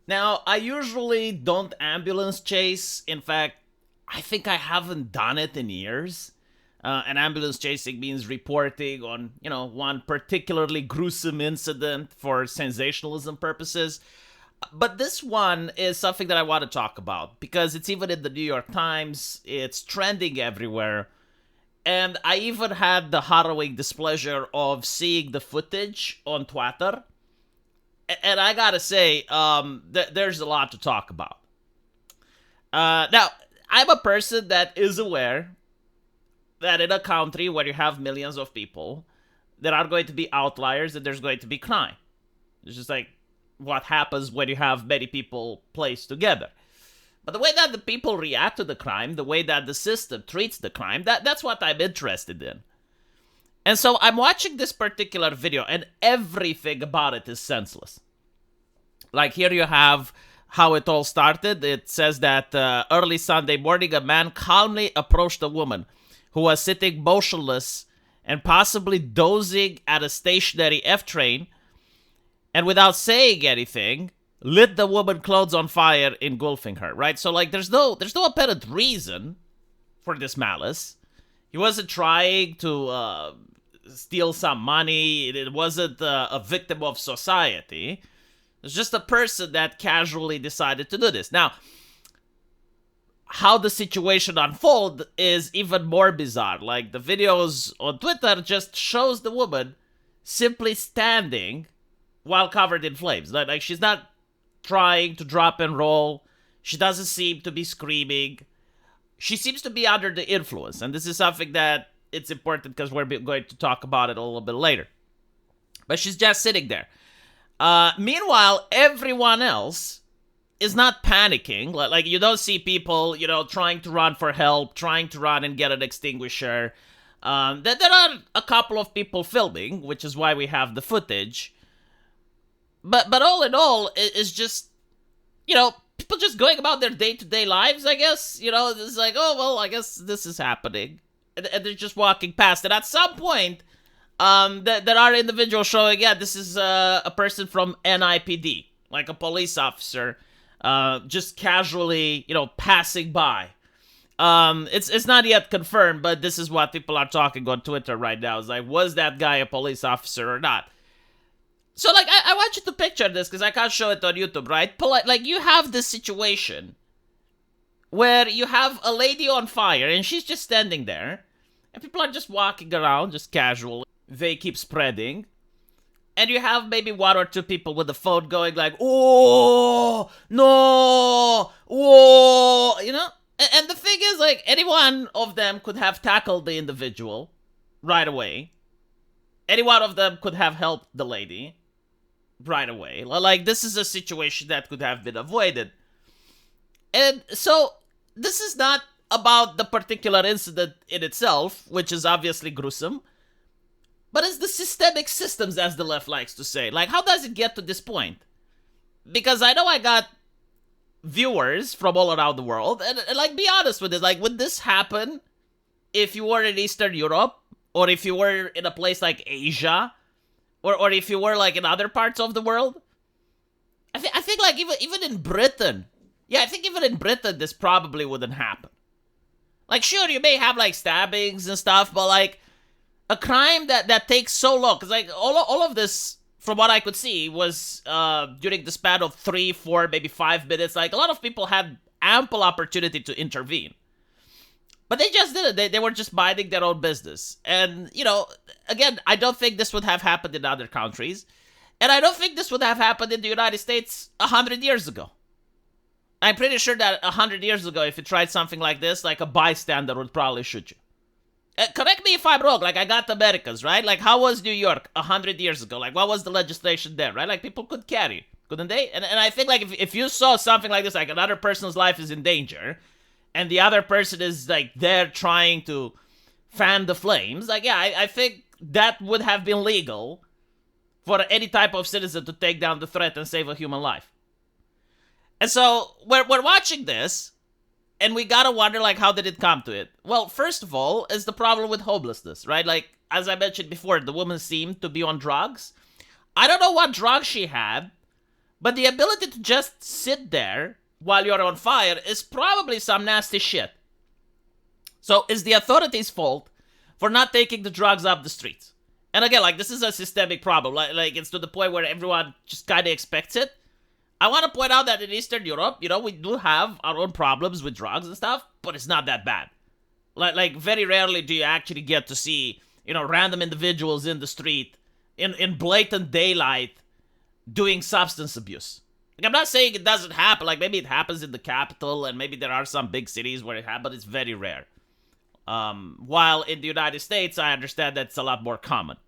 Now, I usually don't ambulance chase. In fact, I think I haven't done it in years. And ambulance chasing means reporting on, one particularly gruesome incident for sensationalism purposes. But this one is something that I want to talk about because it's even in the New York Times, it's trending everywhere. And I even had the harrowing displeasure of seeing the footage on Twitter. And I gotta say, there's a lot to talk about. Now, I'm a person that is aware that in a country where you have millions of people, there are going to be outliers and there's going to be crime. It's just like what happens when you have many people placed together. But the way that the people react to the crime, the way that the system treats the crime, that's what I'm interested in. And so I'm watching this particular video, and everything about it is senseless. Like, here you have how it all started. It says that early Sunday morning, a man calmly approached a woman who was sitting motionless and possibly dozing at a stationary F train, and without saying anything, lit the woman's clothes on fire, engulfing her, right? So, like, there's no apparent reason for this malice. He wasn't trying to steal some money. It wasn't a victim of society. It's just a person that casually decided to do this. Now, how the situation unfold is even more bizarre. Like, the videos on Twitter just shows the woman simply standing while covered in flames. Like she's not trying to drop and roll. She doesn't seem to be screaming. She seems to be under the influence. And this is something that it's important because we're going to talk about it a little bit later. But she's just sitting there. Meanwhile, everyone else is not panicking. Like you don't see people, trying to run for help, trying to run and get an extinguisher. There are a couple of people filming, which is why we have the footage. But all in all, it's just, people just going about their day-to-day lives, I guess. It's like, oh, well, I guess this is happening. And they're just walking past. And at some point, there are individuals showing, this is a person from NIPD, like a police officer, just casually, passing by. It's not yet confirmed, but this is what people are talking on Twitter right now. It's like, was that guy a police officer or not? So, like, I want you to picture this, because I can't show it on YouTube, right? Like, you have this situation where you have a lady on fire, and she's just standing there, and people are just walking around, just casual. They keep spreading. And you have maybe one or two people with the phone going like, oh, no, whoa, And the thing is, like, any one of them could have tackled the individual right away. Any one of them could have helped the lady right away. Like, this is a situation that could have been avoided. And so, this is not about the particular incident in itself, which is obviously gruesome, but it's the systemic systems, as the left likes to say. Like, how does it get to this point? Because I know I got viewers from all around the world, and like, be honest with it, like, would this happen if you were in Eastern Europe, or if you were in a place like Asia, or if you were, like, in other parts of the world? I think like, even in Britain, I think even in Britain, this probably wouldn't happen. Like, sure, you may have, like, stabbings and stuff, but, like, a crime that takes so long, because, like, all of this, from what I could see, was during the span of 3, 4, maybe 5 minutes. Like, a lot of people had ample opportunity to intervene. But they just didn't. They were just minding their own business. And, again, I don't think this would have happened in other countries. And I don't think this would have happened in the United States 100 years ago. I'm pretty sure that 100 years ago, if you tried something like this, like, a bystander would probably shoot you. Correct me if I'm wrong. Like, I got Americans, right? Like, how was New York 100 years ago? Like, what was the legislation there, right? Like, people could carry, couldn't they? And I think, like, if you saw something like this, like, another person's life is in danger, and the other person is, like, there trying to fan the flames, like, I think that would have been legal for any type of citizen to take down the threat and save a human life. And so, we're watching this, and we gotta wonder, like, how did it come to it? Well, first of all, is the problem with homelessness, right? Like, as I mentioned before, the woman seemed to be on drugs. I don't know what drugs she had, But the ability to just sit there while you're on fire is probably some nasty shit. So it's the authorities' fault for not taking the drugs off the streets. And again, like, this is a systemic problem. Like it's to the point where everyone just kind of expects it. I want to point out that in Eastern Europe, we do have our own problems with drugs and stuff, but it's not that bad. Like very rarely do you actually get to see, random individuals in the street in blatant daylight doing substance abuse. Like, I'm not saying it doesn't happen. Like, maybe it happens in the capital, and maybe there are some big cities where it happens, but it's very rare. While in the United States, I understand that's a lot more common.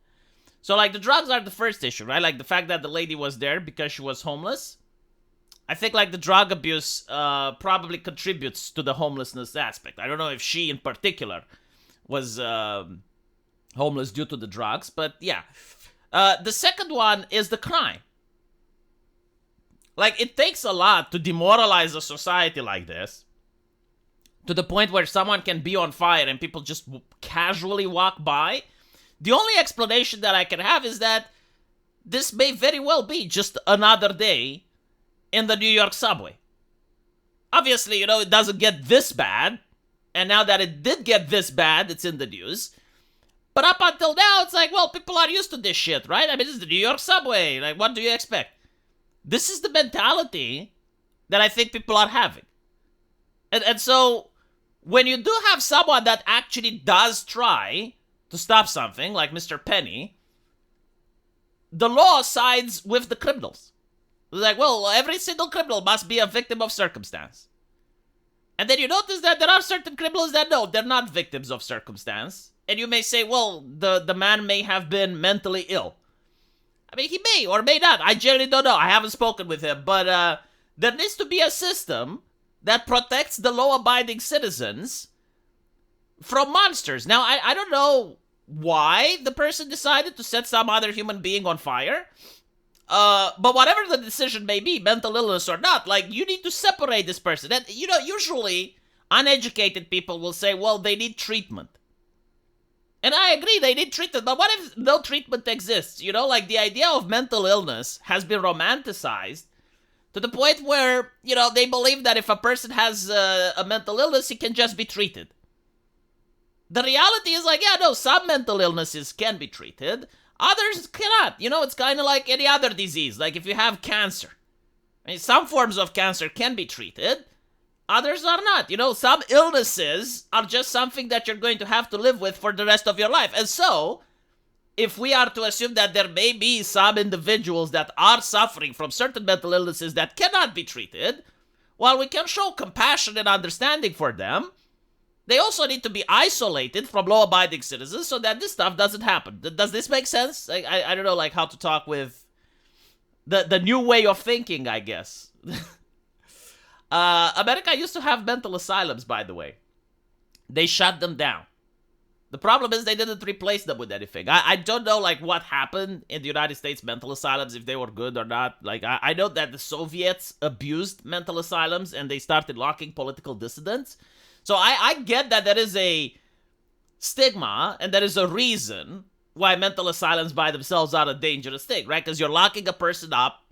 So, like, the drugs are the first issue, right? Like, the fact that the lady was there because she was homeless. I think, like, the drug abuse probably contributes to the homelessness aspect. I don't know if she, in particular, was homeless due to the drugs, but yeah. The second one is the crime. Like, it takes a lot to demoralize a society like this, to the point where someone can be on fire and people just casually walk by. The only explanation that I can have is that this may very well be just another day in the New York subway. Obviously, it doesn't get this bad, and now that it did get this bad, it's in the news. But up until now, it's like, well, people are used to this shit, right? I mean, it's the New York subway. Like, what do you expect? This is the mentality that I think people are having. And so, when you do have someone that actually does try to stop something, like Mr. Penny, the law sides with the criminals. It's like, well, every single criminal must be a victim of circumstance. And then you notice that there are certain criminals that, no, they're not victims of circumstance. And you may say, well, the man may have been mentally ill. I mean, he may or may not. I generally don't know. I haven't spoken with him. But there needs to be a system that protects the law-abiding citizens from monsters. Now, I don't know why the person decided to set some other human being on fire. But whatever the decision may be, mental illness or not, like, you need to separate this person. And, usually uneducated people will say, well, they need treatment. And I agree, they need treatment, but what if no treatment exists? Like, the idea of mental illness has been romanticized to the point where, they believe that if a person has a mental illness, he can just be treated. The reality is like, yeah, no, some mental illnesses can be treated, others cannot. It's kind of like any other disease. Like, if you have cancer, I mean, some forms of cancer can be treated, others are not. Some illnesses are just something that you're going to have to live with for the rest of your life. And so, if we are to assume that there may be some individuals that are suffering from certain mental illnesses that cannot be treated, while we can show compassion and understanding for them, they also need to be isolated from law-abiding citizens so that this stuff doesn't happen. Does this make sense? I don't know, like, how to talk with the new way of thinking, I guess. America used to have mental asylums, by the way. They shut them down. The problem is they didn't replace them with anything. I don't know, like, what happened in the United States mental asylums, if they were good or not. Like, I know that the Soviets abused mental asylums and they started locking political dissidents. So I get that there is a stigma and there is a reason why mental asylums by themselves are a dangerous thing, right? Because you're locking a person up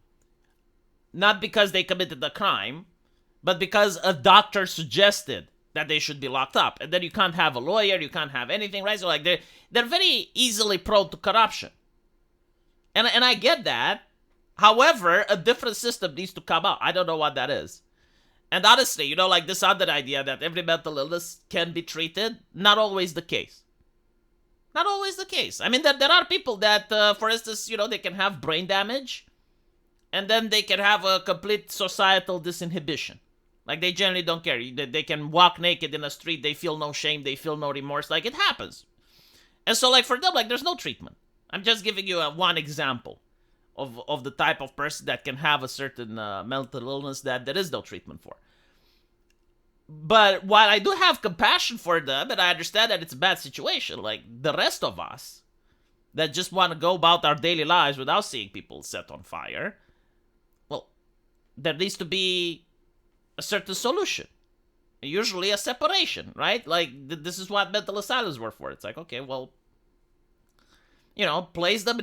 not because they committed a crime, but because a doctor suggested that they should be locked up. And then you can't have a lawyer, you can't have anything, right? So, like, they're very easily prone to corruption. And I get that. However, a different system needs to come out. I don't know what that is. And honestly, like, this other idea that every mental illness can be treated, not always the case. Not always the case. I mean, there are people that, for instance, they can have brain damage, and then they can have a complete societal disinhibition. Like, they generally don't care. They can walk naked in the street. They feel no shame. They feel no remorse. Like, it happens. And so, like, for them, like, there's no treatment. I'm just giving you one example of the type of person that can have a certain mental illness that there is no treatment for. But while I do have compassion for them, and I understand that it's a bad situation, like, the rest of us that just want to go about our daily lives without seeing people set on fire, well, there needs to be a certain solution. Usually a separation, right? Like, this is what mental asylums were for. It's like, okay, well, place them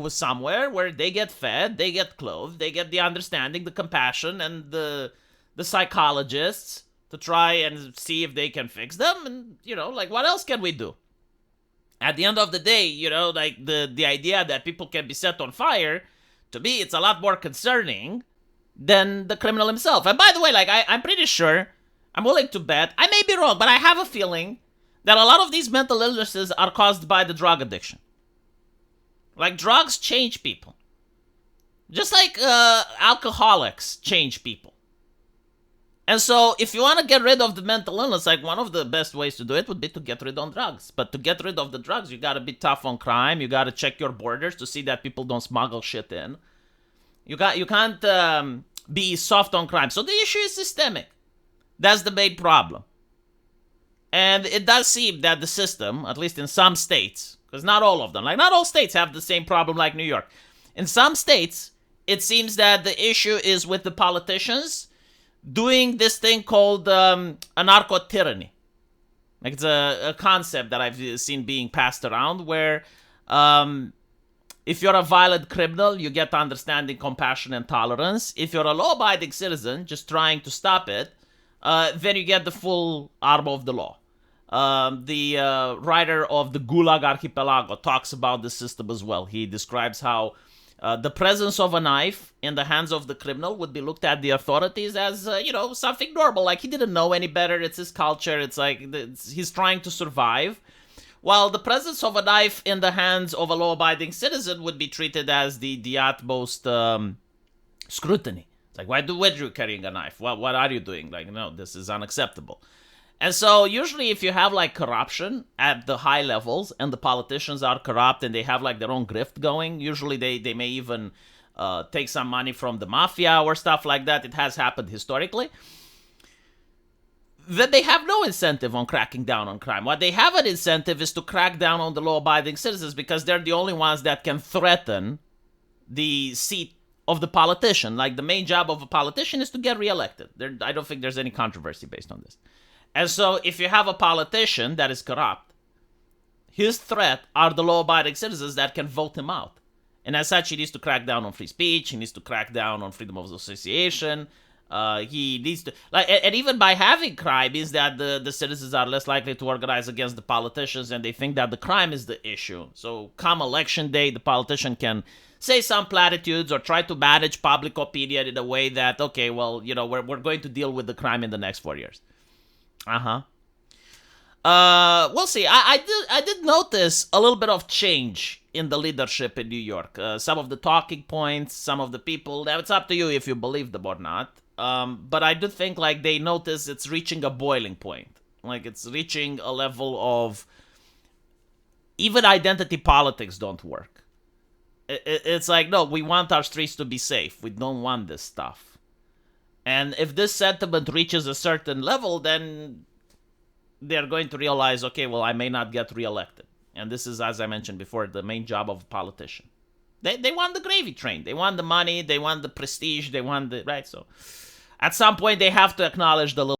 with somewhere where they get fed, they get clothed, they get the understanding, the compassion, and the psychologists to try and see if they can fix them. And, like, what else can we do? At the end of the day, like, the idea that people can be set on fire, to me, it's a lot more concerning than the criminal himself. And by the way, like, I'm pretty sure, I'm willing to bet, I may be wrong, but I have a feeling that a lot of these mental illnesses are caused by the drug addiction. Like, drugs change people. Just like alcoholics change people. And so, if you want to get rid of the mental illness, like, one of the best ways to do it would be to get rid of drugs. But to get rid of the drugs, you gotta be tough on crime. You gotta check your borders to see that people don't smuggle shit in. You can't be soft on crime. So the issue is systemic. That's the main problem. And it does seem that the system, at least in some states, because not all of them, like, not all states have the same problem like New York. In some states, it seems that the issue is with the politicians doing this thing called anarcho-tyranny. Like, it's a concept that I've seen being passed around where if you're a violent criminal, you get understanding, compassion, and tolerance. If you're a law-abiding citizen just trying to stop it, then you get the full arm of the law. The writer of the Gulag Archipelago talks about the system as well. He describes how the presence of a knife in the hands of the criminal would be looked at the authorities as, something normal. Like, he didn't know any better. It's his culture. It's like he's trying to survive. While the presence of a knife in the hands of a law-abiding citizen would be treated as the utmost scrutiny. It's like, why are you carrying a knife? What are you doing? Like, no, this is unacceptable. And so usually if you have, like, corruption at the high levels and the politicians are corrupt and they have, like, their own grift going, usually they may even take some money from the mafia or stuff like that. It has happened historically. Then they have no incentive on cracking down on crime. What they have an incentive is to crack down on the law-abiding citizens because they're the only ones that can threaten the seat of the politician. Like, the main job of a politician is to get reelected. I don't think there's any controversy based on this. And so if you have a politician that is corrupt, his threat are the law-abiding citizens that can vote him out. And as such, he needs to crack down on free speech. He needs to crack down on freedom of association. He needs to, like, and even by having crime means that the citizens are less likely to organize against the politicians, and they think that the crime is the issue. So come election day, the politician can say some platitudes or try to manage public opinion in a way that, okay, well, we're going to deal with the crime in the next 4 years. We'll see. I did notice a little bit of change in the leadership in New York. Some of the talking points, some of the people. Now, it's up to you if you believe them or not. But I do think, like, they notice it's reaching a boiling point. Like, it's reaching a level of even identity politics don't work. It's like, no, we want our streets to be safe. We don't want this stuff. And if this sentiment reaches a certain level, then they're going to realize, okay, well, I may not get reelected. And this is, as I mentioned before, the main job of a politician. They want the gravy train. They want the money. They want the prestige. They want the, right? So at some point, they have to acknowledge the little